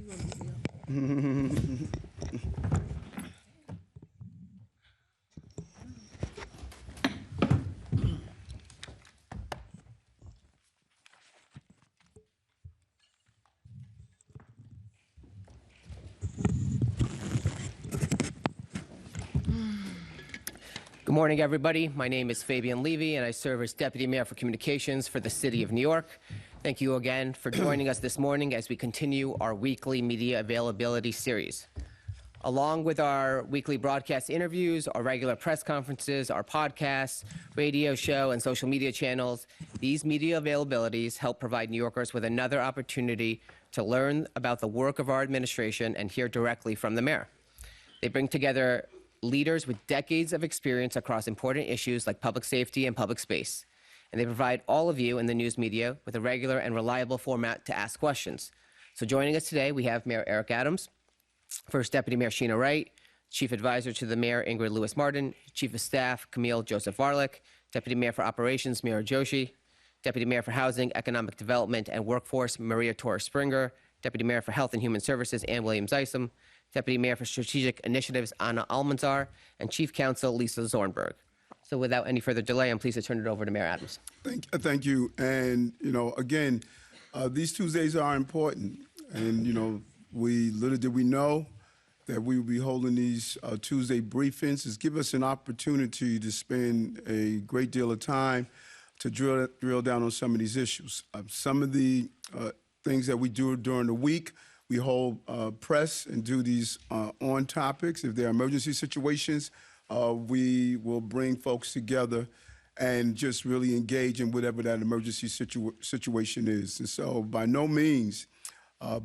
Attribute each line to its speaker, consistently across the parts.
Speaker 1: Good morning, everybody. My name is Fabian Levy, and I serve as Deputy Mayor for Communications for the City of New York. Thank you again for joining us this morning as we continue our weekly media availability series. Along with our weekly broadcast interviews, our regular press conferences, our podcasts, radio show, and social media channels, these media availabilities help provide New Yorkers with another opportunity to learn about the work of our administration and hear directly from the mayor. They bring together leaders with decades of experience across important issues like public safety and public space. And they provide all of you in the news media with a regular and reliable format to ask questions. So joining us today, we have Mayor Eric Adams, First Deputy Mayor Sheena Wright, Chief Advisor to the Mayor Ingrid Lewis-Martin, Chief of Staff Camille Joseph-Varlick, Deputy Mayor for Operations Mira Joshi, Deputy Mayor for Housing, Economic Development, and Workforce Maria Torres-Springer, Deputy Mayor for Health and Human Services Ann Williams-Isom, Deputy Mayor for Strategic Initiatives Anna Almanzar, and Chief Counsel Lisa Zornberg. So without any further delay, I'm pleased to turn it over to Mayor Adams.
Speaker 2: Thank you. And, again, these Tuesdays are important. And, little did we know that we would be holding these Tuesday briefings. It's give us an opportunity to spend a great deal of time to drill down on some of these issues. Some of the things that we do during the week, we hold press and do these on topics. If there are emergency situations, we will bring folks together and just really engage in whatever that emergency situation is. And so by no means,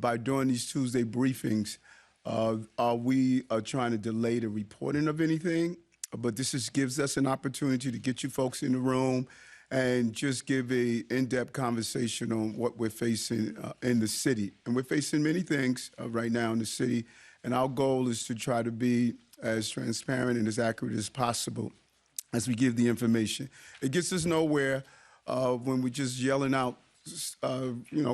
Speaker 2: by doing these Tuesday briefings, are we trying to delay the reporting of anything, but this gives us an opportunity to get you folks in the room and just give a in-depth conversation on what we're facing in the city. And we're facing many things right now in the city, and our goal is to try to be as transparent and as accurate as possible as we give the information. It gets us nowhere when we're just yelling out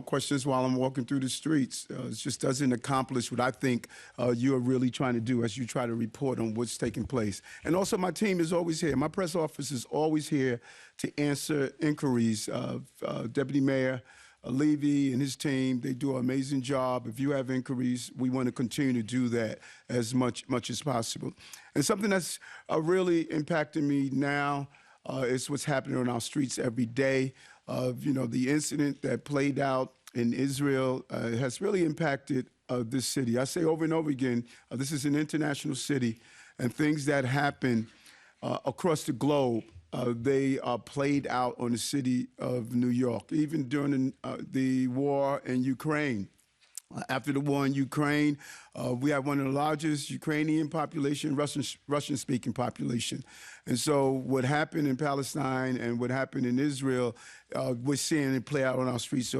Speaker 2: questions while I'm walking through the streets. It just doesn't accomplish what I think you are really trying to do as you try to report on what's taking place. And also my team is always here. My press office is always here to answer inquiries. Deputy Mayor Levy and his team, they do an amazing job. If you have inquiries, we want to continue to do that as much as possible. And something that's really impacting me now is what's happening on our streets every day. The incident that played out in Israel has really impacted this city. I say over and over again, this is an international city, and things that happen across the globe, they are played out on the city of New York, even during the war in Ukraine. After the war in Ukraine, we have one of the largest Ukrainian population, Russian-speaking population. And so what happened in Palestine and what happened in Israel, we're seeing it play out on our streets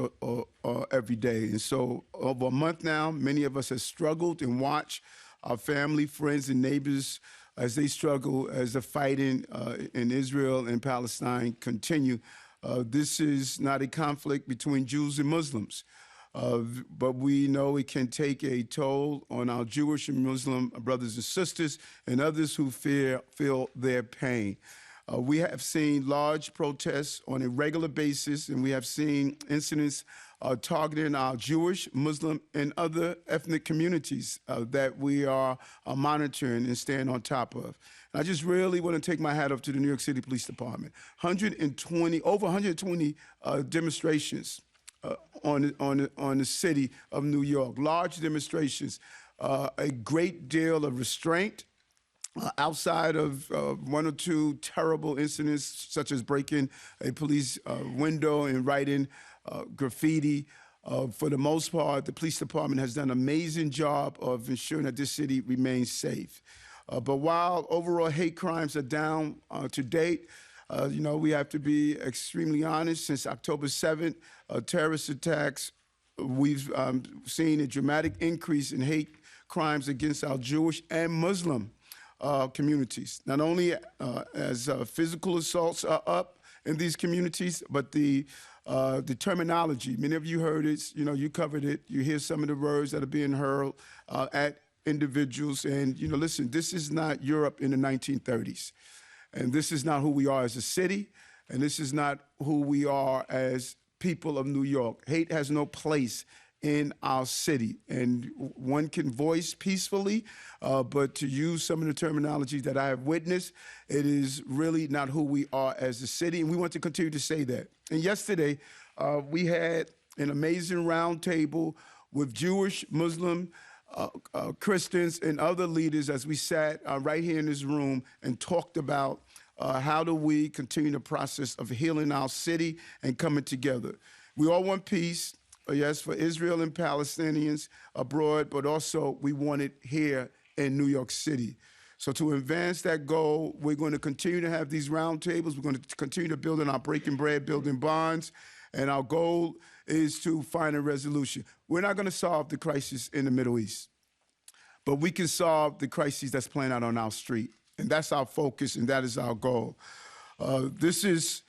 Speaker 2: every day. And so over a month now, many of us have struggled and watched our family, friends, and neighbors as they struggle as the fighting in Israel and Palestine continue. This is not a conflict between Jews and Muslims. But we know it can take a toll on our Jewish and Muslim brothers and sisters and others who feel their pain. We have seen large protests on a regular basis, and we have seen incidents targeting our Jewish, Muslim, and other ethnic communities that we are monitoring and staying on top of. And I just really want to take my hat off to the New York City Police Department. Over 120 demonstrations on the city of New York, large demonstrations, a great deal of restraint outside of one or two terrible incidents, such as breaking a police window and writing graffiti. For the most part, the police department has done an amazing job of ensuring that this city remains safe. But while overall hate crimes are down to date, we have to be extremely honest. Since October 7th, terrorist attacks, we've seen a dramatic increase in hate crimes against our Jewish and Muslim communities. Not only as physical assaults are up in these communities, but the the terminology. Many of you heard it, you covered it. You hear some of the words that are being hurled at individuals. And, listen, this is not Europe in the 1930s. And this is not who we are as a city. And this is not who we are as people of New York. Hate has no place in our city. And one can voice peacefully, but to use some of the terminology that I have witnessed, it is really not who we are as a city. And we want to continue to say that. And yesterday, we had an amazing roundtable with Jewish, Muslim, Christians, and other leaders as we sat right here in this room and talked about how do we continue the process of healing our city and coming together. We all want peace. Yes, for Israel and Palestinians abroad, but also we want it here in New York City. So to advance that goal, we're going to continue to have these roundtables. We're going to continue to build on our breaking bread, building bonds, and our goal is to find a resolution. We're not going to solve the crisis in the Middle East, but we can solve the crises that's playing out on our street, and that's our focus, and that is our goal. This is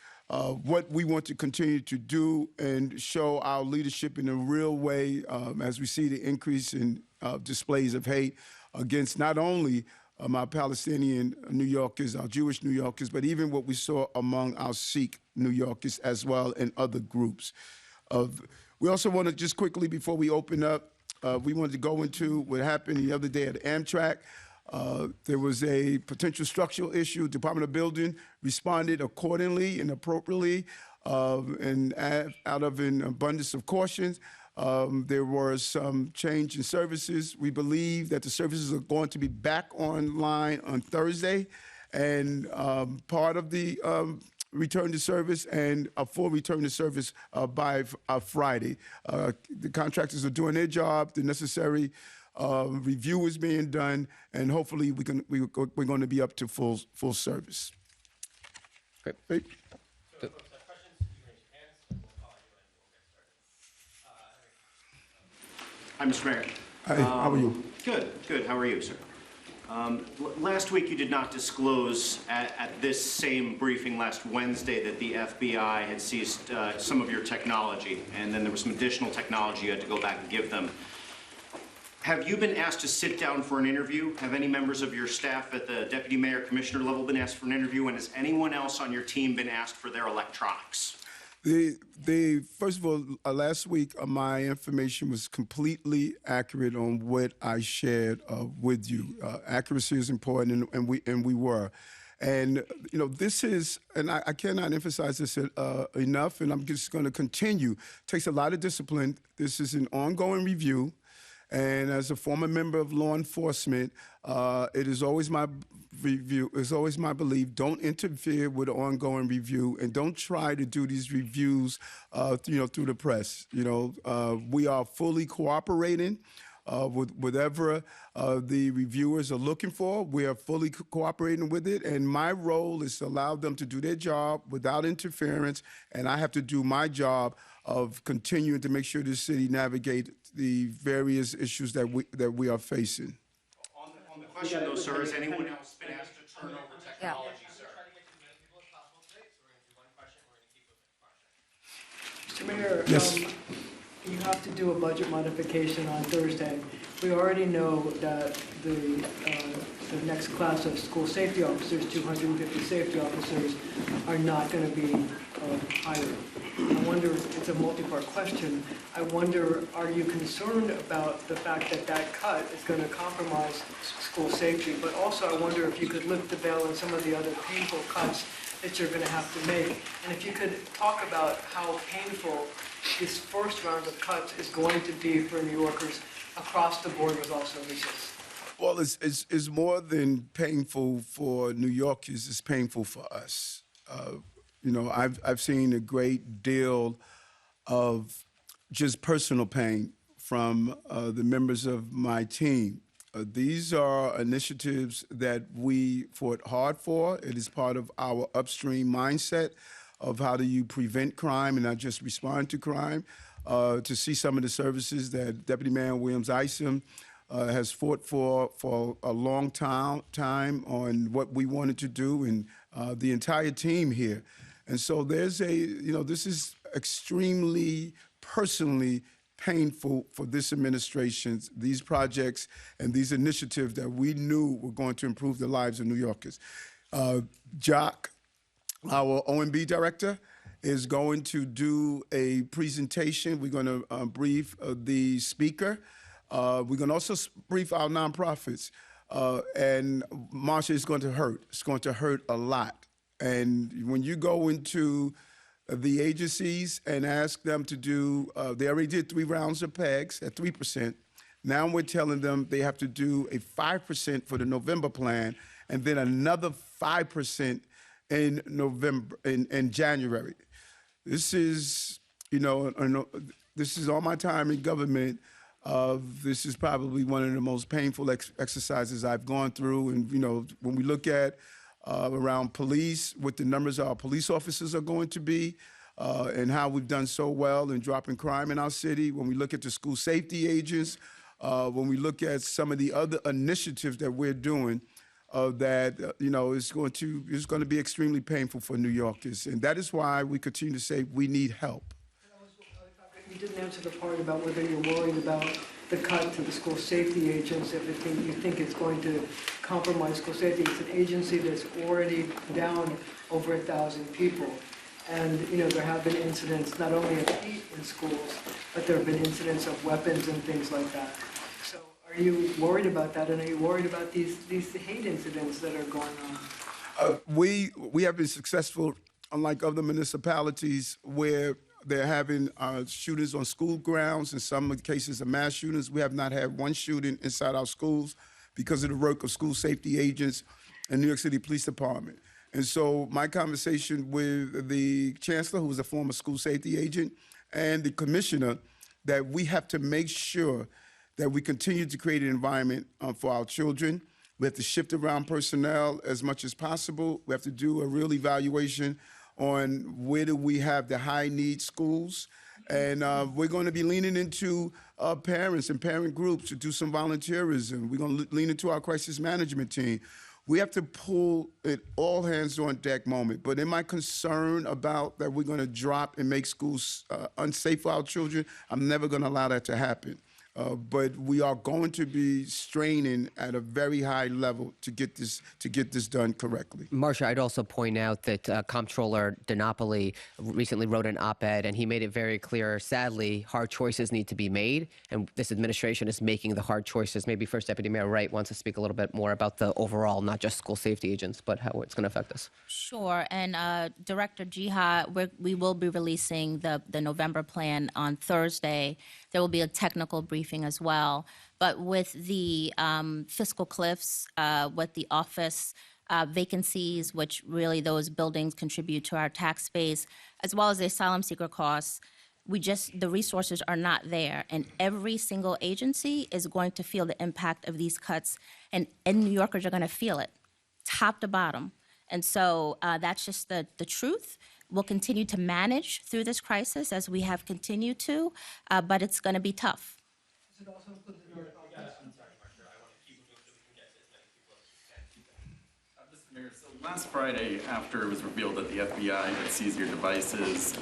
Speaker 2: what we want to continue to do and show our leadership in a real way as we see the increase in displays of hate against not only our Palestinian New Yorkers, our Jewish New Yorkers, but even what we saw among our Sikh New Yorkers as well and other groups. We also want to just quickly, before we open up, we wanted to go into what happened the other day at Amtrak. There was a potential structural issue. Department of Building responded accordingly and appropriately, and out of an abundance of caution. There was some change in services. We believe that the services are going to be back online on Thursday, and part of the return to service and a full return to service by Friday. The contractors are doing their job. The necessary review is being done, and hopefully we're going to be up to full service.
Speaker 1: Great.
Speaker 2: Hey.
Speaker 1: So,
Speaker 3: Hi, Mr. Mayor.
Speaker 2: Hi, how are you?
Speaker 3: Good. How are you, sir? Last week, you did not disclose at this same briefing last Wednesday that the FBI had seized some of your technology, and then there was some additional technology you had to go back and give them. Have you been asked to sit down for an interview? Have any members of your staff at the deputy mayor commissioner level been asked for an interview? And has anyone else on your team been asked for their electronics?
Speaker 2: First of all, last week, my information was completely accurate on what I shared with you. Accuracy is important, and we were. And, this is, and I cannot emphasize this enough, and I'm just going to continue. It takes a lot of discipline. This is an ongoing review. And as a former member of law enforcement, it is always my belief, don't interfere with an ongoing review and don't try to do these reviews, through the press. We are fully cooperating with whatever the reviewers are looking for. We are fully cooperating with it. And my role is to allow them to do their job without interference. And I have to do my job of continuing to make sure the city navigate the various issues that we are facing.
Speaker 3: On the question, though, sir, has anyone else been asked to turn over technology, sir?
Speaker 4: Mr. Mayor,
Speaker 2: Yes.
Speaker 4: You have to do a budget modification on Thursday. We already know that the next class of school safety officers, 250 safety officers, are not going to be hired. I wonder, it's a multi-part question, I wonder, are you concerned about the fact that that cut is going to compromise school safety? But also, I wonder if you could lift the veil on some of the other painful cuts that you're going to have to make. And if you could talk about how painful this first round of cuts is going to be for New Yorkers across the board with all services.
Speaker 2: Well, it's more than painful for New Yorkers. It's painful for us. I've seen a great deal of just personal pain from the members of my team. These are initiatives that we fought hard for. It is part of our upstream mindset of how do you prevent crime and not just respond to crime. To see some of the services that Deputy Mayor Williams-Isom has fought for a long time on what we wanted to do, and the entire team here. And so there's this is extremely personally painful for this administration, these projects and these initiatives that we knew were going to improve the lives of New Yorkers. Jock, our OMB director, is going to do a presentation. We're going to brief the speaker. We're going to also brief our nonprofits. And Marsha, it's going to hurt. It's going to hurt a lot. And when you go into the agencies and ask them to do, they already did 3 rounds of PEGs at 3%. Now we're telling them they have to do a 5% for the November plan and then another 5% in November, in January. This is, this is all my time in government. This is probably one of the most painful exercises I've gone through. And, when we look at around police, what the numbers of our police officers are going to be, and how we've done so well in dropping crime in our city, when we look at the school safety agents, when we look at some of the other initiatives that we're doing, it's going to be extremely painful for New Yorkers. And that is why we continue to say we need help.
Speaker 4: You didn't answer the part about whether you're worried about the cut to the school safety agents, if you think it's going to compromise school safety. It's an agency that's already down over 1,000 people. And, there have been incidents, not only of hate in schools, but there have been incidents of weapons and things like that. So are you worried about that? And are you worried about these hate incidents that are going on?
Speaker 2: We have been successful, unlike other municipalities, where they're having shootings on school grounds. In some cases of mass shootings, we have not had one shooting inside our schools because of the work of school safety agents and New York City Police Department. And so my conversation with the chancellor, who was a former school safety agent, and the commissioner, that we have to make sure that we continue to create an environment for our children. We have to shift around personnel as much as possible. We have to do a real evaluation on where do we have the high need schools. And we're going to be leaning into parents and parent groups to do some volunteerism. We're going to lean into our crisis management team. We have to pull it all hands on deck moment. But in my concern about that we're going to drop and make schools unsafe for our children, I'm never going to allow that to happen. But we are going to be straining at a very high level to get this done correctly.
Speaker 1: Marcia, I'd also point out that Comptroller DiNapoli recently wrote an op-ed, and he made it very clear, sadly, hard choices need to be made, and this administration is making the hard choices. Maybe First Deputy Mayor Wright wants to speak a little bit more about the overall, not just school safety agents, but how it's going to affect us.
Speaker 5: Sure, and Director Jiha, we will be releasing the November plan on Thursday. There will be a technical briefing as well. But with the fiscal cliffs, with the office vacancies, which really those buildings contribute to our tax base, as well as the asylum seeker costs, the resources are not there. And every single agency is going to feel the impact of these cuts, and New Yorkers are going to feel it, top to bottom. And so that's just the truth. We'll continue to manage through this crisis as we have continued to, but it's going to be tough.
Speaker 4: Does it also include the nonprofits?
Speaker 6: I'm sorry, Marcia. I want to keep moving so we can get to as many people as we can. Mr. Mayor, so last Friday, after it was revealed that the FBI had seized your devices,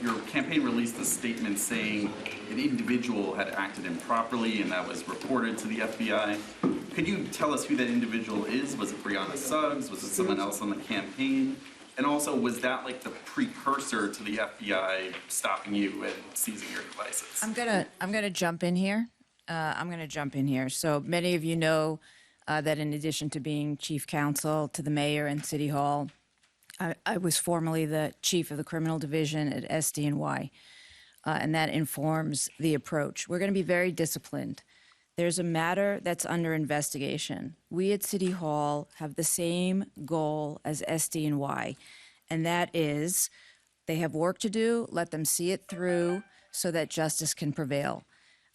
Speaker 6: your campaign released a statement saying an individual had acted improperly, and that was reported to the FBI. Could you tell us who that individual is? Was it Brianna Suggs? Was it someone else on the campaign? And also, was that like the precursor to the FBI stopping you and seizing your devices?
Speaker 7: I'm gonna jump in here. So many of you know that in addition to being chief counsel to the mayor and city hall, I was formerly the chief of the criminal division at SDNY, and that informs the approach. We're going to be very disciplined. There's a matter that's under investigation. We at City Hall have the same goal as SDNY, and that is they have work to do, let them see it through so that justice can prevail.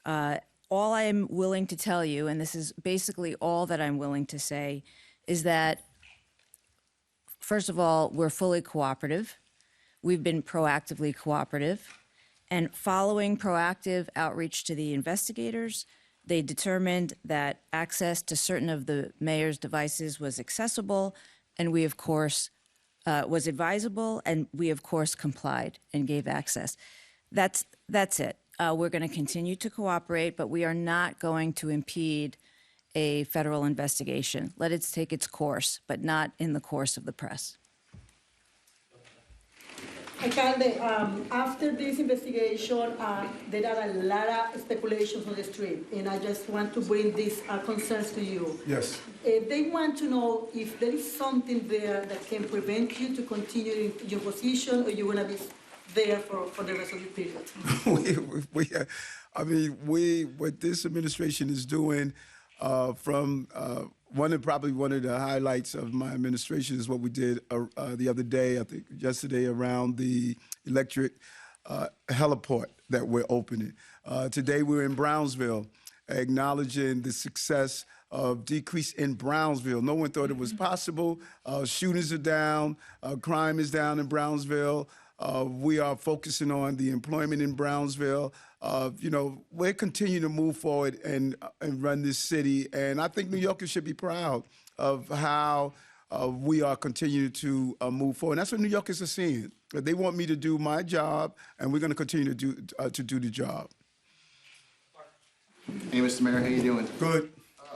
Speaker 7: All I am willing to tell you, and this is basically all that I'm willing to say, is that, first of all, we're fully cooperative. We've been proactively cooperative. And following proactive outreach to the investigators, they determined that access to certain of the mayor's devices was accessible, and we, of course, was advisable, and we, of course, complied and gave access. That's it. We're going to continue to cooperate, but we are not going to impede a federal investigation. Let it take its course, but not in the course of the press.
Speaker 8: Alcalde, after this investigation, there are a lot of speculations on the street, and I just want to bring these concerns to you.
Speaker 2: Yes.
Speaker 8: They want to know if there is something there that can prevent you to continue in your position, or you're going to be there for the rest of your period.
Speaker 2: What this administration is doing, from one of the highlights of my administration is what we did the other day, I think yesterday, around the electric heliport that we're opening. Today we're in Brownsville, acknowledging the success of decrease in Brownsville. No one thought it was possible. Shootings are down, crime is down in Brownsville. We are focusing on the employment in Brownsville. We're continuing to move forward and run this city. And I think New Yorkers should be proud of how we are continuing to move forward. And that's what New Yorkers are seeing. They want me to do my job, and we're going to continue to do the job.
Speaker 9: Hey, Mr. Mayor, how you doing?
Speaker 2: Good.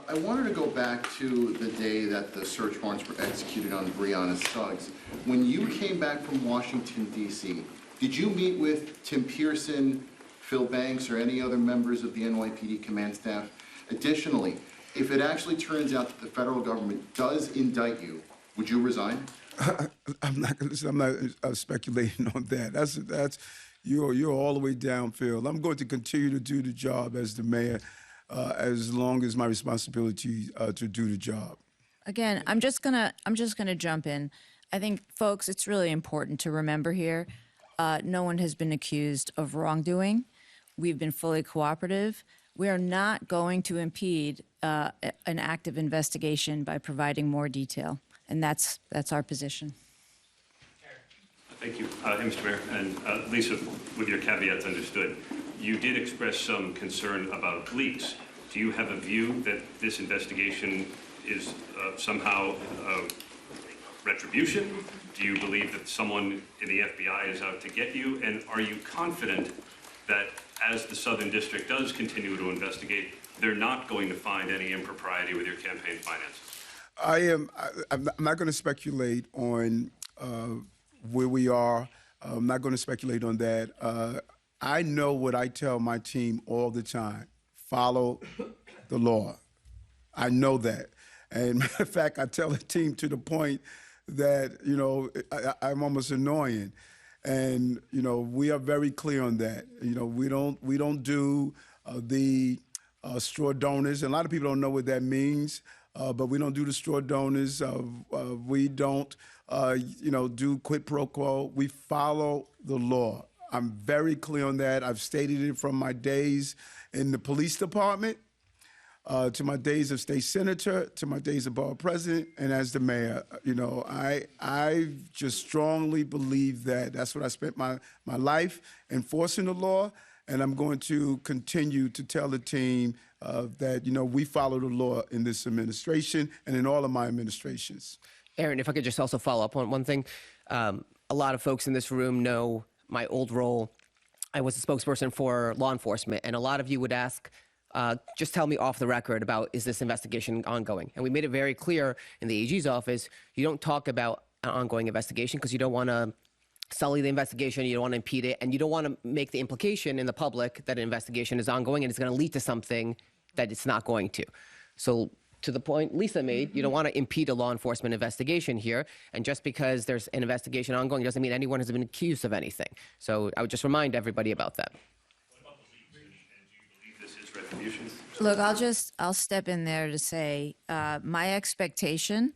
Speaker 9: I wanted to go back to the day that the search warrants were executed on Breonna Suggs. When you came back from Washington, D.C., did you meet with Tim Pearson, Phil Banks, or any other members of the NYPD command staff? Additionally, if it actually turns out that the federal government does indict you, would you resign?
Speaker 2: I'm not speculating on that. You're all the way downfield. I'm going to continue to do the job as the mayor, as long as my responsibility to do the job.
Speaker 7: Again, I'm just gonna jump in. I think, folks, it's really important to remember here, no one has been accused of wrongdoing. We've been fully cooperative. We are not going to impede an active investigation by providing more detail, and that's our position.
Speaker 10: Thank you. Hey, Mr. Mayor, and Lisa, with your caveats understood, you did express some concern about leaks. Do you have a view that this investigation is somehow retribution? Do you believe that someone in the FBI is out to get you? And are you confident that as the Southern District does continue to investigate, they're not going to find any impropriety with your campaign finances?
Speaker 2: I'm not going to speculate on where we are. I'm not going to speculate on that. I know what I tell my team all the time: follow the law. I know that. And matter of fact, I tell the team to the point that, I'm almost annoying. And, we are very clear on that. We don't do the straw donors. And a lot of people don't know what that means, but we don't do the straw donors. We don't, do quid pro quo. We follow the law. I'm very clear on that. I've stated it from my days in the police department, to my days of state senator, to my days of borough president, and as the mayor. I just strongly believe that. That's what I spent my life enforcing the law, and I'm going to continue to tell the team that, we follow the law in this administration and in all of my administrations.
Speaker 1: Aaron, if I could just also follow up on one thing. A lot of folks in this room know my old role. I was a spokesperson for law enforcement, and a lot of you would ask, just tell me off the record about, is this investigation ongoing? And we made it very clear in the AG's office, you don't talk about an ongoing investigation because you don't want to sully the investigation, you don't want to impede it, and you don't want to make the implication in the public that an investigation is ongoing and it's going to lead to something that it's not going to. So to the point Lisa made, you don't want to impede a law enforcement investigation here, and just because there's an investigation ongoing doesn't mean anyone has been accused of anything. So I would just remind everybody about that.
Speaker 7: Look, I'll step in there to say, my expectation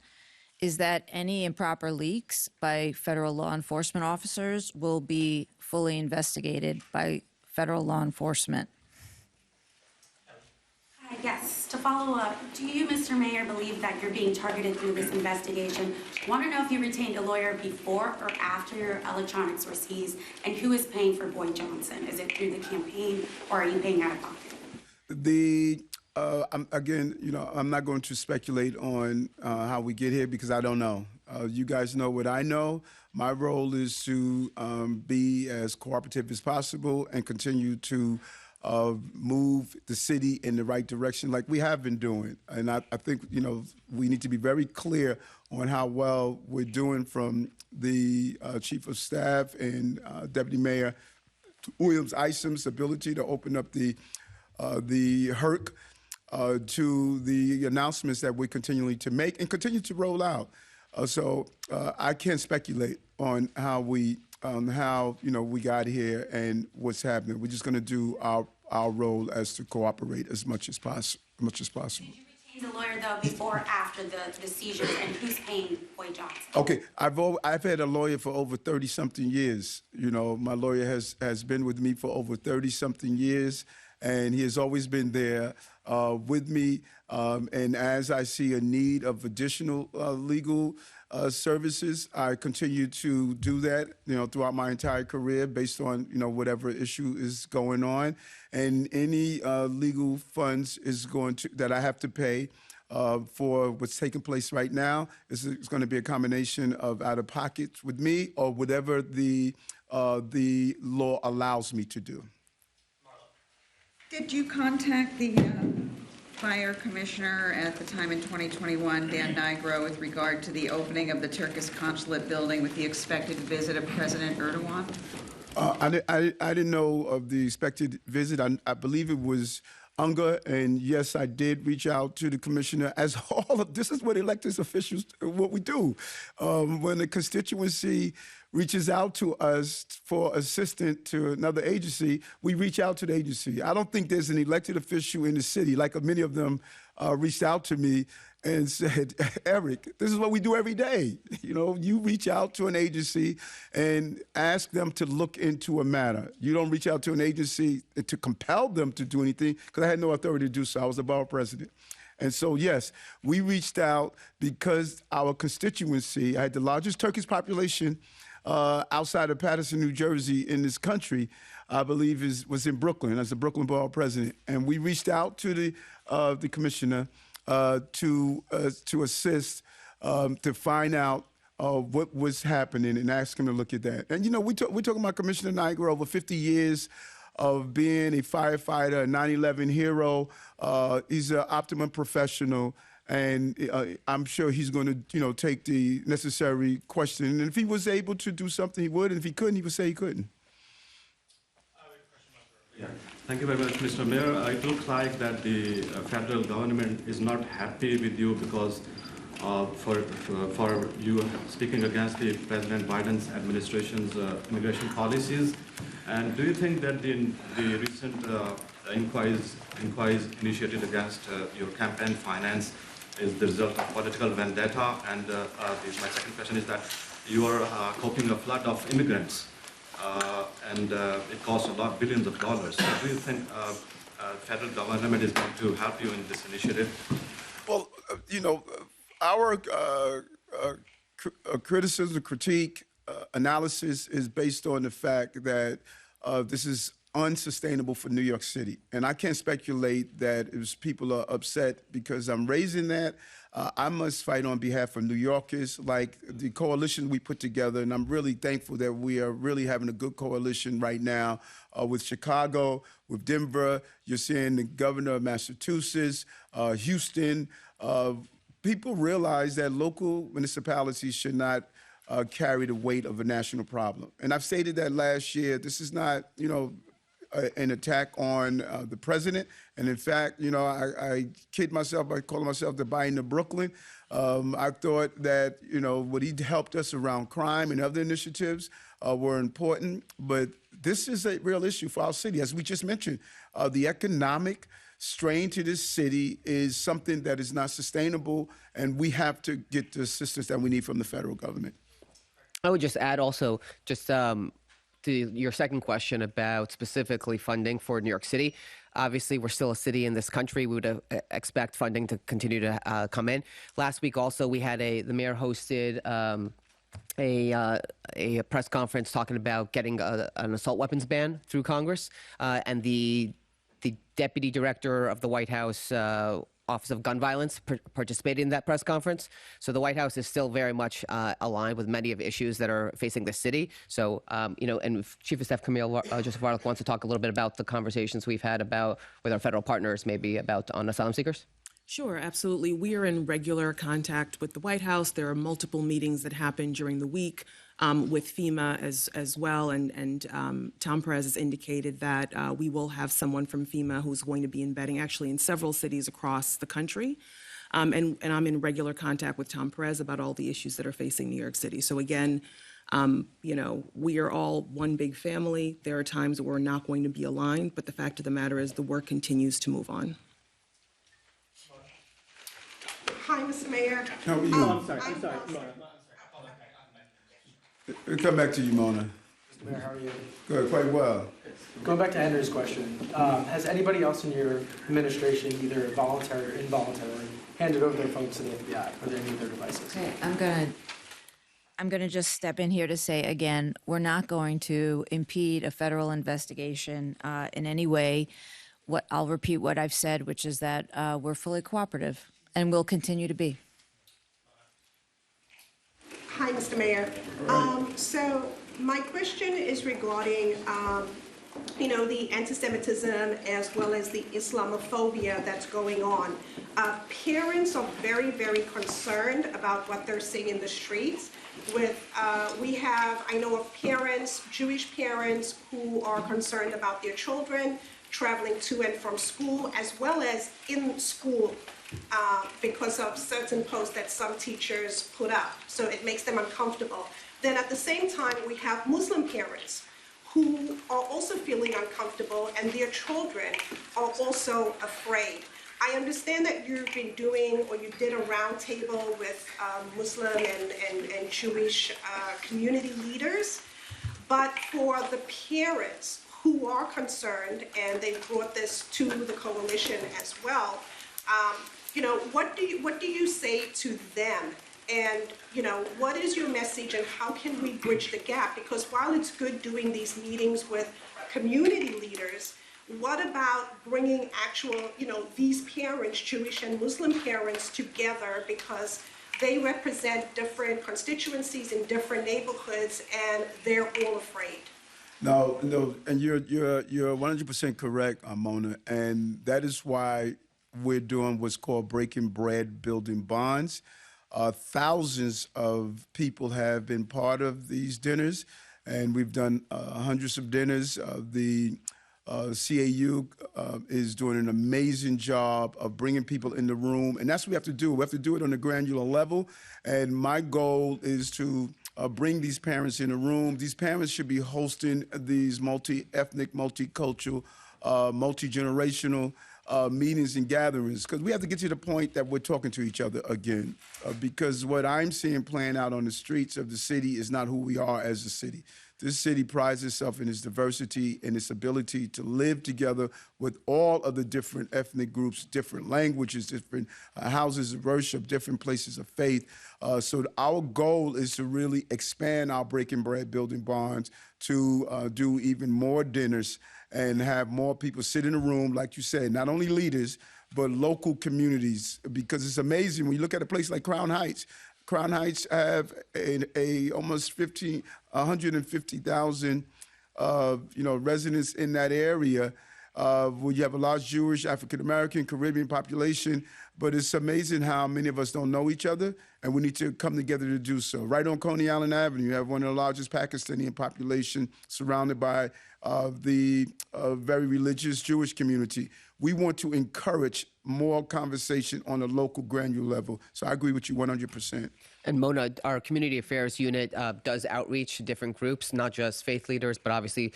Speaker 7: is that any improper leaks by federal law enforcement officers will be fully investigated by federal law enforcement.
Speaker 11: Yes, to follow up, do you, Mr. Mayor, believe that you're being targeted through this investigation? Want to know if you retained a lawyer before or after your electronics were seized, and who is paying for Boyd Johnson? Is it through the campaign, or are you paying out of pocket?
Speaker 2: I'm not going to speculate on how we get here because I don't know. You guys know what I know. My role is to be as cooperative as possible and continue to move the city in the right direction like we have been doing. And I think, we need to be very clear on how well we're doing from the Chief of Staff and Deputy Mayor Williams-Isom's ability to open up the HERC to the announcements that we're continuing to make and continue to roll out. So I can't speculate on how we got here and what's happening. We're just going to do our role as to cooperate as much as possible.
Speaker 11: Did you retain the lawyer though before or after the seizures, and who's paying Boyd Johnson?
Speaker 2: Okay, I've had a lawyer for over 30-something years. My lawyer has been with me for over 30-something years, and he has always been there with me. And as I see a need of additional legal services, I continue to do that, throughout my entire career based on, whatever issue is going on. And any legal funds that I have to pay for what's taking place right now is going to be a combination of out of pocket with me or whatever the law allows me to do.
Speaker 12: Did you contact the fire commissioner at the time in 2021, Dan Nigro, with regard to the opening of the Turkish consulate building with the expected visit of President Erdogan?
Speaker 2: I didn't know of the expected visit. I believe it was Unger, and yes, I did reach out to the commissioner. As all of this is what elected officials, what we do. When the constituency reaches out to us for assistance to another agency, we reach out to the agency. I don't think there's an elected official in the city, like many of them reached out to me and said, Eric, this is what we do every day. You reach out to an agency and ask them to look into a matter. You don't reach out to an agency to compel them to do anything, because I had no authority to do so. I was the borough president. And so, yes, we reached out because our constituency, I had the largest Turkish population outside of Paterson, New Jersey, in this country, I believe was in Brooklyn as the Brooklyn Borough President. And we reached out to the commissioner to assist, to find out what was happening and ask him to look at that. And, we're talking about Commissioner Nigro, over 50 years of being a firefighter, a 9/11 hero. He's an optimum professional. And I'm sure he's going to, take the necessary question. And if he was able to do something, he would. And if he couldn't, he would say he couldn't.
Speaker 13: Yeah. Thank you very much, Mr. Mayor. It looks like that the federal government is not happy with you because for you speaking against the President Biden's administration's immigration policies. And do you think that the recent inquiries initiated against your campaign finance is the result of political vendetta? And my second question is that you are coping a flood of immigrants, and it costs billions of dollars. So do you think federal government is going to help you in this initiative?
Speaker 2: Well, our criticism, critique, analysis is based on the fact that this is unsustainable for New York City. And I can't speculate that if people are upset because I'm raising that. I must fight on behalf of New Yorkers, like the coalition we put together. And I'm really thankful that we are really having a good coalition right now with Chicago, with Denver. You're seeing the governor of Massachusetts, Houston. People realize that local municipalities should not carry the weight of a national problem. And I've stated that last year. This is not, an attack on the president. And in fact, I kid myself by calling myself the Biden of Brooklyn. I thought that, what he helped us around crime and other initiatives were important. But this is a real issue for our city. As we just mentioned, the economic strain to this city is something that is not sustainable, and we have to get the assistance that we need from the federal government.
Speaker 1: I would just add also to your second question about specifically funding for New York City. Obviously, we're still a city in this country. We would expect funding to continue to come in. Last week also, we had the mayor hosted a press conference talking about getting an assault weapons ban through Congress. And the deputy director of the White House Office of Gun Violence participated in that press conference. So the White House is still very much aligned with many of the issues that are facing the city. So, and if Chief of Staff Camille Joseph Warlick wants to talk a little bit about the conversations we've had with our federal partners, maybe on asylum seekers.
Speaker 14: Sure, absolutely. We are in regular contact with the White House. There are multiple meetings that happen during the week with FEMA as well. And Tom Perez has indicated that we will have someone from FEMA who's going to be embedding actually in several cities across the country. And I'm in regular contact with Tom Perez about all the issues that are facing New York City. So again, we are all one big family. There are times that we're not going to be aligned, but the fact of the matter is the work continues to move on.
Speaker 15: Hi, Mr. Mayor.
Speaker 2: How are you?
Speaker 15: I'm sorry.
Speaker 2: We'll come back to you, Mona.
Speaker 16: Mr. Mayor, how are you?
Speaker 2: Good, quite well.
Speaker 16: Going back to Henry's question, has anybody else in your administration, either voluntary or involuntarily, handed over their phones to the FBI or any of their devices?
Speaker 7: Okay, I'm gonna just step in here to say again, we're not going to impede a federal investigation in any way. I'll repeat what I've said, which is that we're fully cooperative and will continue to be.
Speaker 15: Hi, Mr. Mayor. So my question is regarding, the anti-Semitism as well as the Islamophobia that's going on. Parents are very, very concerned about what they're seeing in the streets. I know of parents, Jewish parents, who are concerned about their children traveling to and from school, as well as in school, because of certain posts that some teachers put up. So it makes them uncomfortable. Then at the same time, we have Muslim parents who are also feeling uncomfortable, and their children are also afraid. I understand that you've been doing, or you did a roundtable with Muslim and Jewish community leaders, but for the parents who are concerned, and they brought this to the coalition as well, what do you say to them? And what is your message, and how can we bridge the gap? Because while it's good doing these meetings with community leaders, what about bringing actual, these parents, Jewish and Muslim parents, together, because they represent different constituencies in different neighborhoods, and they're all afraid.
Speaker 2: No, and you're 100% correct, Mona, and that is why we're doing what's called breaking bread, building bonds. Thousands of people have been part of these dinners, and we've done hundreds of dinners. The CAU is doing an amazing job of bringing people in the room, and that's what we have to do. We have to do it on a granular level, and my goal is to bring these parents in the room. These parents should be hosting these multi-ethnic, multicultural, multi-generational meetings and gatherings, because we have to get to the point that we're talking to each other again, because what I'm seeing playing out on the streets of the city is not who we are as a city. This city prides itself in its diversity and its ability to live together with all of the different ethnic groups, different languages, different houses of worship, different places of faith. So our goal is to really expand our breaking bread, building bonds, to do even more dinners and have more people sit in a room, like you said, not only leaders, but local communities, because it's amazing when you look at a place like Crown Heights. Crown Heights have almost 150,000 residents in that area, where you have a large Jewish, African American, Caribbean population. But it's amazing how many of us don't know each other, and we need to come together to do so. Right on Coney Island Avenue, you have one of the largest Pakistani population, surrounded by the very religious Jewish community. We want to encourage more conversation on a local granular level. So I agree with you 100%.
Speaker 1: And Mona, our community affairs unit does outreach to different groups, not just faith leaders, but obviously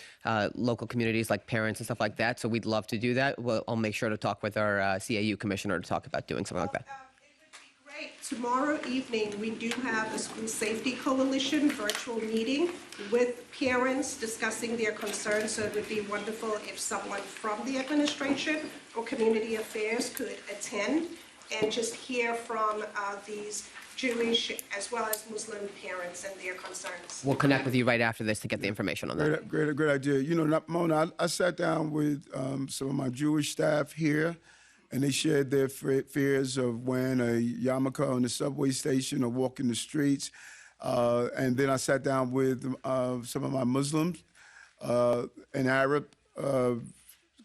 Speaker 1: local communities like parents and stuff like that. So we'd love to do that. I'll make sure to talk with our CAU commissioner to talk about doing something like that.
Speaker 15: Great. Tomorrow evening, we do have a School Safety Coalition virtual meeting with parents discussing their concerns. So it would be wonderful if someone from the administration or community affairs could attend and just hear from these Jewish as well as Muslim parents and their concerns.
Speaker 1: We'll connect with you right after this to get the information on that.
Speaker 2: Great idea. Mona, I sat down with some of my Jewish staff here, and they shared their fears of wearing a yarmulke on the subway station or walking the streets. And then I sat down with some of my Muslims and Arab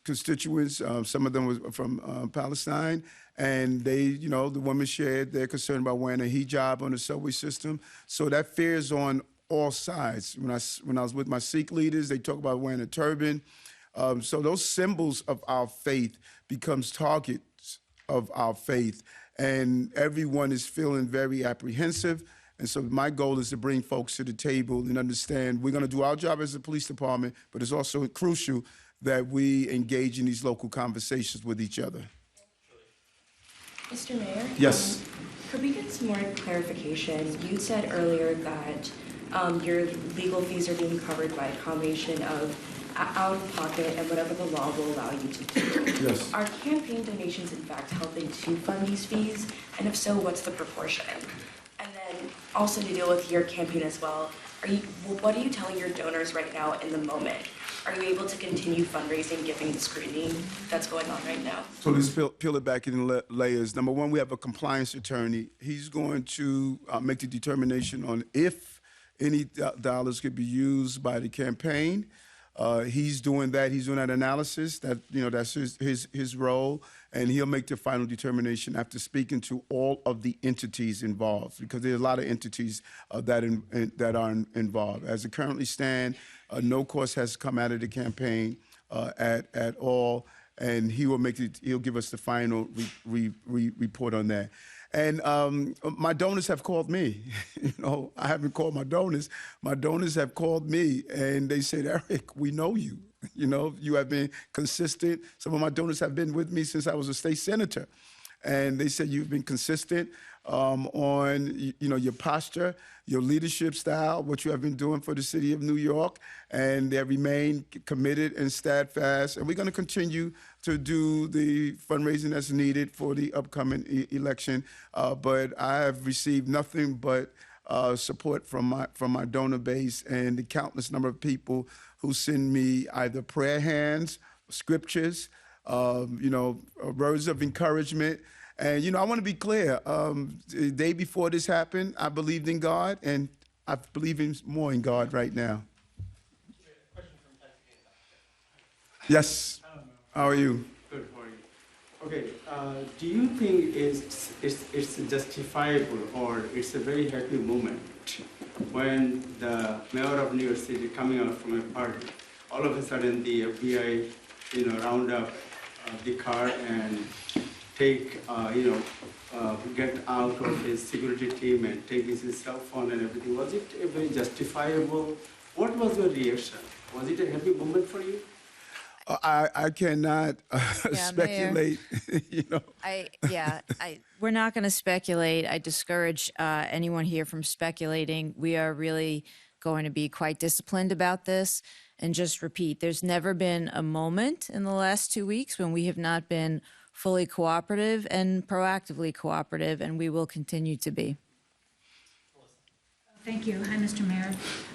Speaker 2: constituents. Some of them was from Palestine, and they, the women shared their concern about wearing a hijab on the subway system. So that fear is on all sides. When I was with my Sikh leaders, they talk about wearing a turban. So those symbols of our faith becomes targets of our faith, and everyone is feeling very apprehensive. And so my goal is to bring folks to the table and understand we're going to do our job as a police department, but it's also crucial that we engage in these local conversations with each other.
Speaker 17: Mr. Mayor?
Speaker 2: Yes.
Speaker 17: Could we get some more clarification? You said earlier that your legal fees are being covered by a combination of out-of-pocket and whatever the law will allow you to do.
Speaker 2: Yes.
Speaker 17: Are campaign donations in fact helping to fund these fees? And if so, what's the proportion? And then also to deal with your campaign as well, what are you telling your donors right now in the moment? Are you able to continue fundraising given the scrutiny that's going on right now?
Speaker 2: So let's peel it back in layers. Number one, we have a compliance attorney. He's going to make the determination on if any dollars could be used by the campaign. He's doing that. He's doing that analysis. That's his role, and he'll make the final determination after speaking to all of the entities involved, because there's a lot of entities that are involved. As it currently stands, no cost has come out of the campaign at all, and he'll give us the final report on that. And my donors have called me. I haven't called my donors. My donors have called me, and they said, Eric, we know you. You have been consistent. Some of my donors have been with me since I was a state senator. And they said you've been consistent on your posture, your leadership style, what you have been doing for the city of New York, and they remain committed and steadfast. And we're going to continue to do the fundraising that's needed for the upcoming election. But I have received nothing but support from my donor base and the countless number of people who send me either prayer hands, scriptures, words of encouragement. And, I want to be clear. The day before this happened, I believed in God, and I believe more in God right now. Yes. How are you?
Speaker 18: Good. How are you? Okay. Do you think it's justifiable, or it's a very happy moment when the mayor of New York City coming out from a party, all of a sudden the FBI, round up the car and take, get out of his security team and take his cell phone and everything? Was it a very justifiable? What was your reaction? Was it a happy moment for you?
Speaker 2: I cannot speculate.
Speaker 7: We're not going to speculate. I discourage anyone here from speculating. We are really going to be quite disciplined about this. And just repeat, there's never been a moment in the last 2 weeks when we have not been fully cooperative and proactively cooperative, and we will continue to be.
Speaker 19: Thank you. Hi, Mr. Mayor.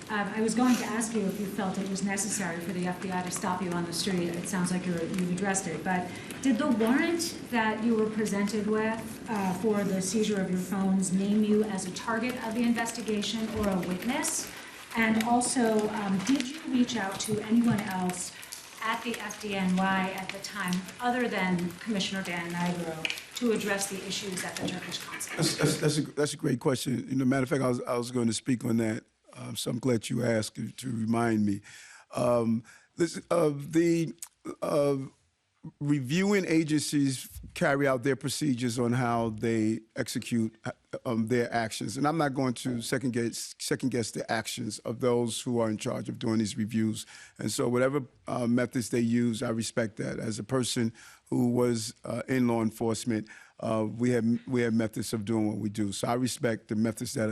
Speaker 19: I was going to ask you if you felt it was necessary for the FBI to stop you on the street. It sounds like you've addressed it, but did the warrant that you were presented with for the seizure of your phones name you as a target of the investigation or a witness? And also, did you reach out to anyone else at the FDNY at the time, other than Commissioner Dan Nigro, to address the issues at the Turkish consulate?
Speaker 2: That's a great question. Matter of fact, I was going to speak on that, so I'm glad you asked to remind me. Reviewing agencies carry out their procedures on how they execute their actions, and I'm not going to second guess the actions of those who are in charge of doing these reviews. And so, whatever methods they use, I respect that. As a person who was in law enforcement, we have methods of doing what we do. So I respect the methods that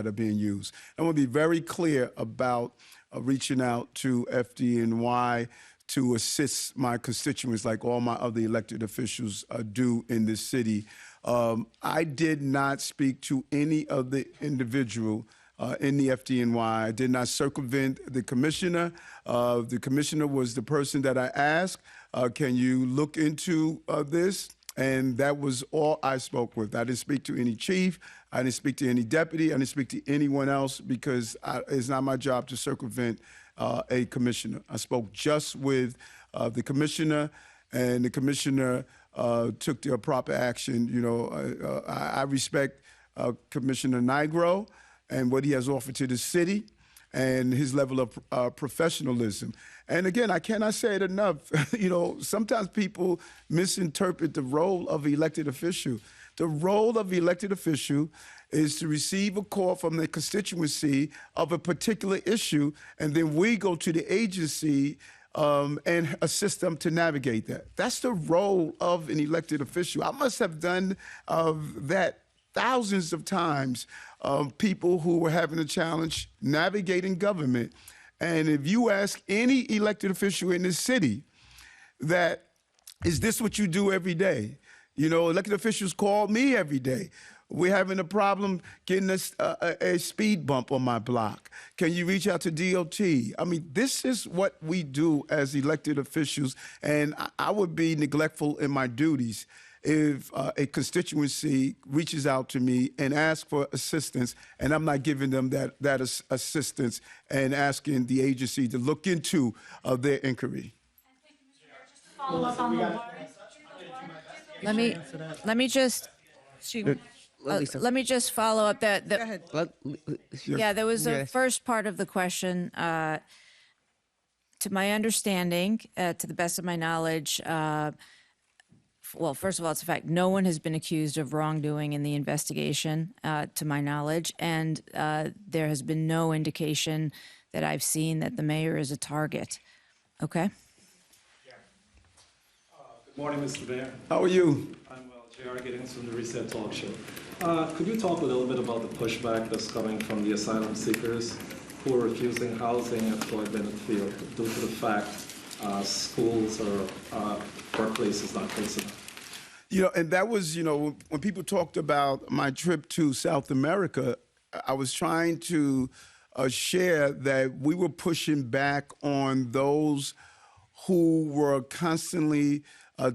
Speaker 2: are being used. I want to be very clear about reaching out to FDNY to assist my constituents like all my other elected officials do in this city. I did not speak to any other individual in the FDNY. I did not circumvent the commissioner. The commissioner was the person that I asked, can you look into this? And that was all I spoke with. I didn't speak to any chief. I didn't speak to any deputy. I didn't speak to anyone else because it's not my job to circumvent a commissioner. I spoke just with the commissioner, and the commissioner took the proper action. You know, I respect Commissioner Nigro and what he has offered to the city and his level of professionalism. And again, I cannot say it enough. You know, sometimes people misinterpret the role of elected official. The role of elected official is to receive a call from the constituency of a particular issue, and then we go to the agency and assist them to navigate that. That's the role of an elected official. I must have done that thousands of times of people who were having a challenge navigating government. And if you ask any elected official in this city that, is this what you do every day? You know, elected officials call me every day. We're having a problem getting a speed bump on my block. Can you reach out to DOT? I mean, this is what we do as elected officials, and I would be neglectful in my duties if a constituency reaches out to me and asks for assistance, and I'm not giving them that assistance and asking the agency to look into their inquiry.
Speaker 19: Follow up on the
Speaker 7: Let me just follow up that.
Speaker 1: Go ahead.
Speaker 7: Yeah, there was a first part of the question. To my understanding, to the best of my knowledge, well, first of all, it's a fact. No one has been accused of wrongdoing in the investigation, to my knowledge, and there has been no indication that I've seen that the mayor is a target. Okay?
Speaker 20: Good morning, Mr. Mayor.
Speaker 2: How are you?
Speaker 20: I'm well. J.R. Giddings from the Reset Talk Show. Could you talk a little bit about the pushback that's coming from the asylum seekers who are refusing housing at Floyd Bennett Field due to the fact schools or workplace is not close enough?
Speaker 2: You know, and that was, you know, when people talked about my trip to South America, I was trying to share that we were pushing back on those who were constantly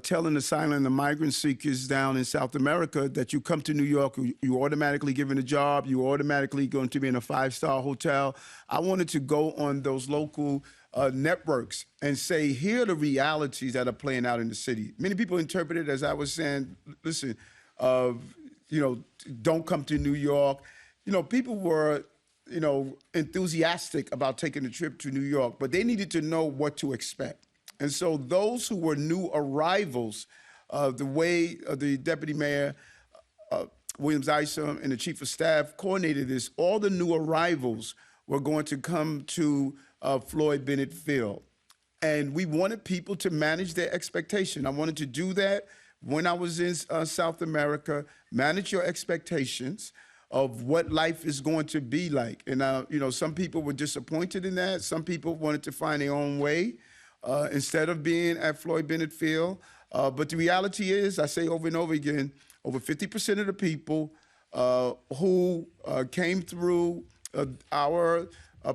Speaker 2: telling asylum and migrant seekers down in South America that you come to New York, you automatically given a job, you automatically going to be in a 5-star hotel. I wanted to go on those local networks and say, here are the realities that are playing out in the city. Many people interpret it as I was saying, listen, you know, don't come to New York. You know, people were, you know, enthusiastic about taking a trip to New York, but they needed to know what to expect. And so those who were new arrivals, the way the Deputy Mayor Williams Isom and the Chief of Staff coordinated this, all the new arrivals were going to come to Floyd Bennett Field. And we wanted people to manage their expectation. I wanted to do that when I was in South America, manage your expectations of what life is going to be like. And, you know, some people were disappointed in that. Some people wanted to find their own way instead of being at Floyd Bennett Field. But the reality is, I say over and over again, over 50% of the people who came through our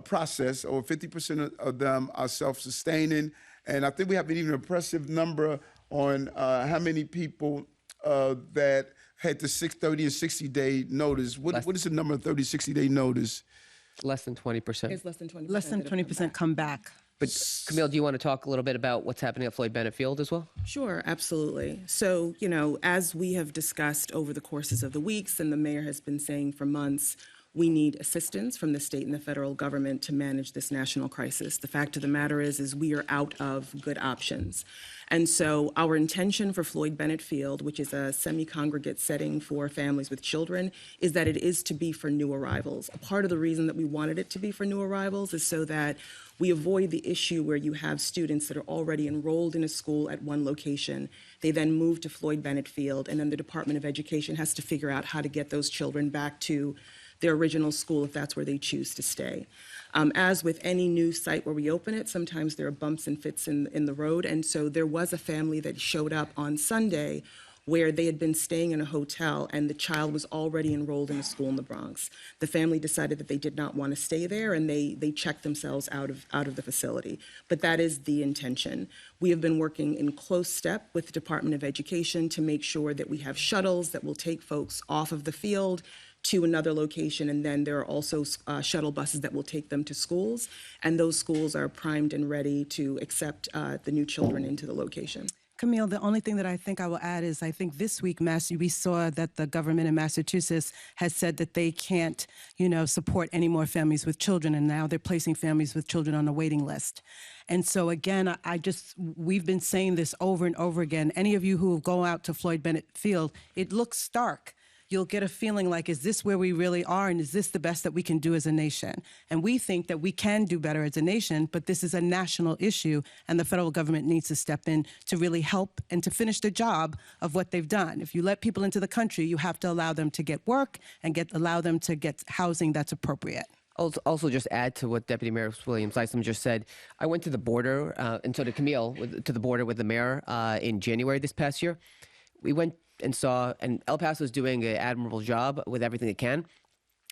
Speaker 2: process, over 50% of them are self-sustaining. And I think we have an even impressive number on how many people that had the 30 and 60-day notice. What is the number of 30, 60-day notice?
Speaker 1: Less than 20%.
Speaker 14: It's less than 20%.
Speaker 21: Less than 20% come back.
Speaker 1: But Camille, do you want to talk a little bit about what's happening at Floyd Bennett Field as well?
Speaker 14: Sure, absolutely. So, you know, as we have discussed over the courses of the weeks, and the mayor has been saying for months, we need assistance from the state and the federal government to manage this national crisis. The fact of the matter is we are out of good options. And so our intention for Floyd Bennett Field, which is a semi-congregate setting for families with children, is that it is to be for new arrivals. A part of the reason that we wanted it to be for new arrivals is so that we avoid the issue where you have students that are already enrolled in a school at one location. They then move to Floyd Bennett Field, and then the Department of Education has to figure out how to get those children back to their original school if that's where they choose to stay. As with any new site where we open it, sometimes there are bumps and fits in the road. And so there was a family that showed up on Sunday where they had been staying in a hotel and the child was already enrolled in a school in the Bronx. The family decided that they did not want to stay there, and they checked themselves out of the facility. But that is the intention. We have been working in close step with the Department of Education to make sure that we have shuttles that will take folks off of the field to another location, and then there are also shuttle buses that will take them to schools, and those schools are primed and ready to accept the new children into the location.
Speaker 21: Camille, the only thing that I think I will add is I think this week, we saw that the government in Massachusetts has said that they can't, support any more families with children, and now they're placing families with children on a waiting list. And so again, we've been saying this over and over again. Any of you who go out to Floyd Bennett Field, it looks stark. You'll get a feeling like, is this where we really are, and is this the best that we can do as a nation? And we think that we can do better as a nation, but this is a national issue, and the federal government needs to step in to really help and to finish the job of what they've done. If you let people into the country, you have to allow them to get work and allow them to get housing that's appropriate.
Speaker 1: Also, just add to what Deputy Mayor Williams-Isom just said. I went to the border, and so did Camille, to the border with the mayor in January this past year. We went and saw, and El Paso is doing an admirable job with everything it can.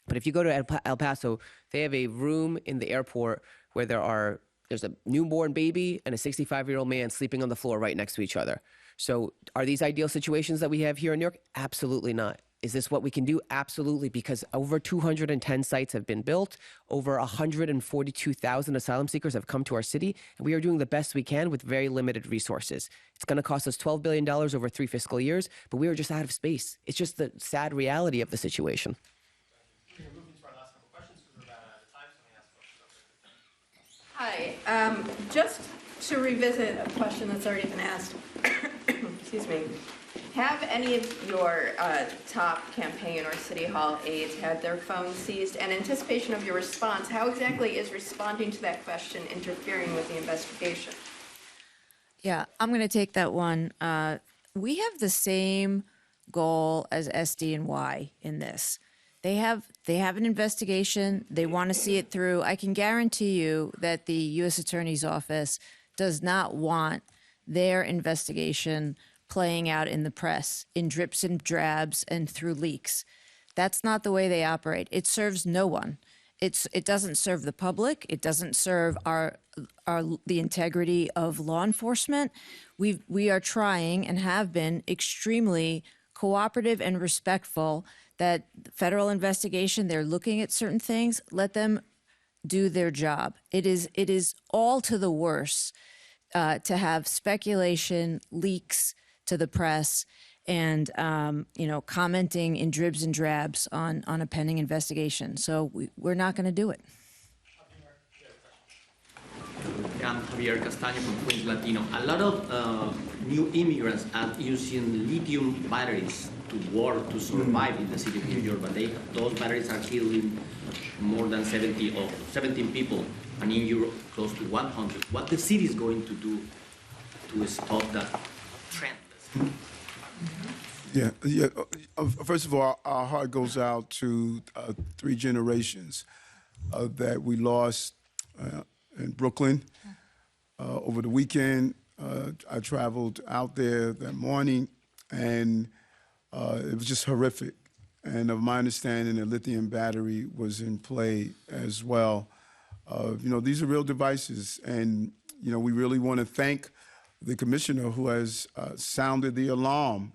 Speaker 1: But if you go to El Paso, they have a room in the airport where there's a newborn baby and a 65-year-old man sleeping on the floor right next to each other. So are these ideal situations that we have here in New York? Absolutely not. Is this what we can do? Absolutely, because over 210 sites have been built, over 142,000 asylum seekers have come to our city, and we are doing the best we can with very limited resources. It's going to cost us $12 billion over 3 fiscal years, but we are just out of space. It's just the sad reality of the situation.
Speaker 22: Hi, just to revisit a question that's already been asked, excuse me. Have any of your top campaign or city hall aides had their phones seized? And in anticipation of your response, how exactly is responding to that question interfering with the investigation?
Speaker 7: Yeah, I'm going to take that one. We have the same goal as SD and Y in this. They have an investigation. They want to see it through. I can guarantee you that the U.S. Attorney's Office does not want their investigation playing out in the press, in drips and drabs and through leaks. That's not the way they operate. It serves no one. It doesn't serve the public. It doesn't serve the integrity of law enforcement. We are trying and have been extremely cooperative and respectful that federal investigation, they're looking at certain things, let them do their job. It is all to the worse to have speculation, leaks to the press, and commenting in dribs and drabs on a pending investigation. So we're not going to do it.
Speaker 23: I'm Javier Castaño from Queens Latino. A lot of new immigrants are using lithium batteries to work, to survive in the city of New York, but those batteries are killing more than 17 people, and in Europe close to 100. What the city is going to do to stop that trend?
Speaker 2: Yeah. First of all, our heart goes out to 3 generations that we lost in Brooklyn over the weekend. I traveled out there that morning, and it was just horrific. And of my understanding, a lithium battery was in play as well. These are real devices, and we really want to thank the commissioner who has sounded the alarm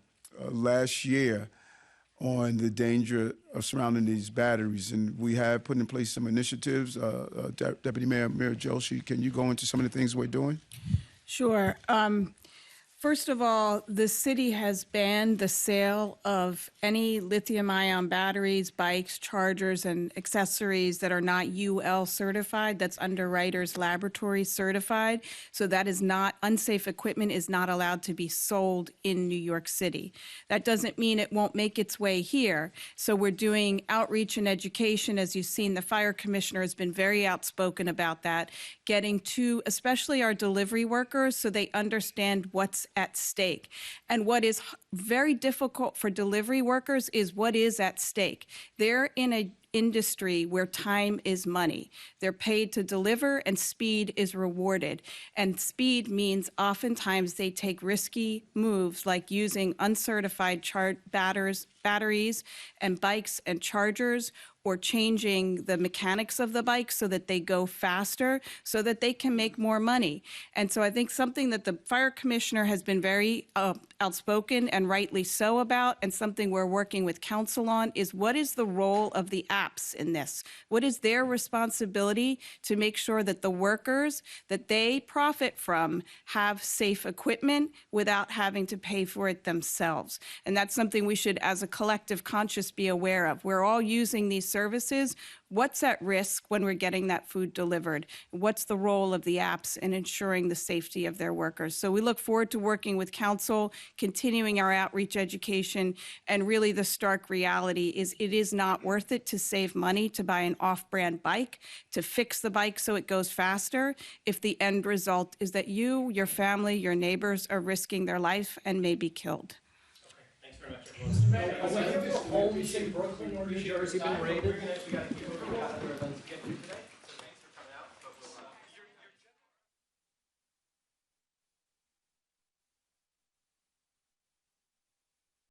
Speaker 2: last year on the danger of surrounding these batteries. And we have put in place some initiatives. Deputy Mayor Joshi, can you go into some of the things we're doing?
Speaker 24: Sure. First of all, the city has banned the sale of any lithium-ion batteries, bikes, chargers, and accessories that are not UL certified. That's Underwriters Laboratory certified. So that is not, unsafe equipment is not allowed to be sold in New York City. That doesn't mean it won't make its way here. So we're doing outreach and education. As you've seen, the fire commissioner has been very outspoken about that, getting to especially our delivery workers so they understand what's at stake. And what is very difficult for delivery workers is what is at stake. They're in industry where time is money. They're paid to deliver and speed is rewarded. And speed means oftentimes they take risky moves like using uncertified batteries and bikes and chargers, or changing the mechanics of the bike so that they go faster, so that they can make more money. And so I think something that the fire commissioner has been very outspoken and rightly so about, and something we're working with council on, is what is the role of the apps in this? What is their responsibility to make sure that the workers that they profit from have safe equipment without having to pay for it themselves? And that's something we should, as a collective conscious, be aware of. We're all using these services. What's at risk when we're getting that food delivered? What's the role of the apps in ensuring the safety of their workers? So we look forward to working with council, continuing our outreach education, and really the stark reality is it is not worth it to save money to buy an off-brand bike, to fix the bike so it goes faster, if the end result is that you, your family, your neighbors are risking their life and may be killed.
Speaker 16: Homes in Brooklyn or New Jersey been raided?